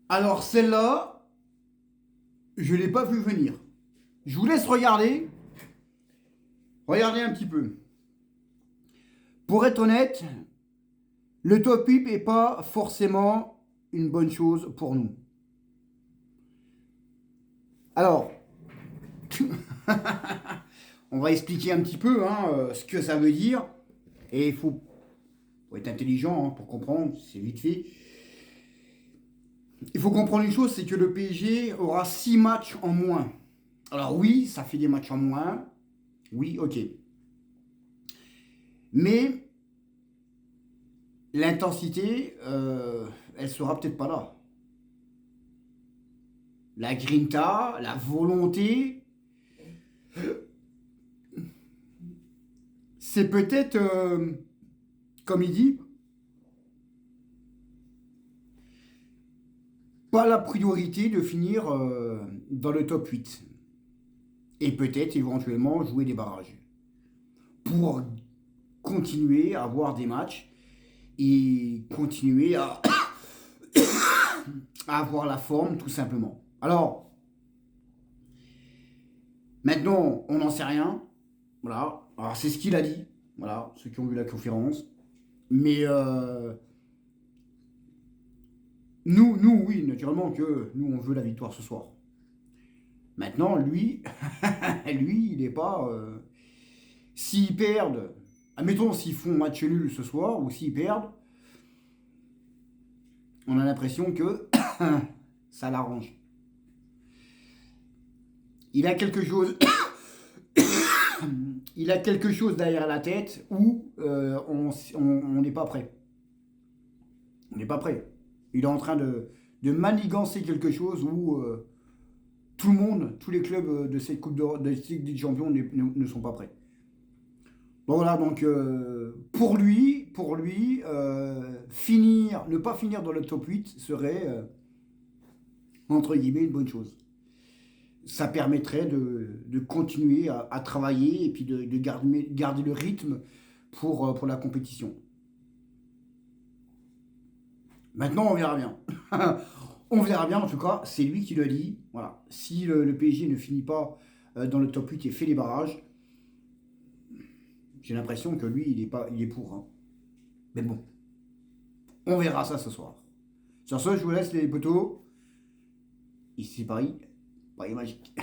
Alors celle-là, je ne l'ai pas vu venir. Je vous laisse regarder. Regardez un petit peu. Pour être honnête, le top 8 n'est pas forcément une bonne chose pour nous. Alors, on va expliquer un petit peu ce que ça veut dire. Et faut être intelligent pour comprendre, c'est vite fait. Il faut comprendre une chose, c'est que le PSG aura 6 matchs en moins. Alors oui, ça fait des matchs en moins. Oui, ok. Mais l'intensité, elle sera peut-être pas là. La grinta, la volonté, c'est peut-être, comme il dit, pas la priorité de finir dans le top 8. Et peut-être éventuellement jouer des barrages. Pour continuer à avoir des matchs et continuer à avoir la forme tout simplement. Alors, maintenant, on n'en sait rien. Voilà. Alors, c'est ce qu'il a dit. Voilà, ceux qui ont vu la conférence. Mais nous, oui, naturellement que nous, on veut la victoire ce soir. Maintenant, lui, lui, il n'est pas. S'ils perdent, admettons s'ils font match nul ce soir ou s'ils perdent, on a l'impression que ça l'arrange. Il a quelque chose, il a quelque chose derrière la tête où on n'est pas prêt. On n'est pas prêt. Il est en train de manigancer quelque chose où tout le monde, tous les clubs de cette cette Ligue des Champions ne sont pas prêts. Bon voilà, donc pour lui finir, ne pas finir dans le top 8 serait, entre guillemets, une bonne chose. Ça permettrait de continuer à travailler et puis de garder le rythme pour la compétition. Maintenant, on verra bien. On verra bien, en tout cas, c'est lui qui le dit. Voilà. Si le PSG ne finit pas dans le top 8 et fait les barrages, j'ai l'impression que lui, il est pour. Hein. Mais bon, on verra ça ce soir. Sur ce, je vous laisse les potos. Ici c'est Paris, Paris Magique.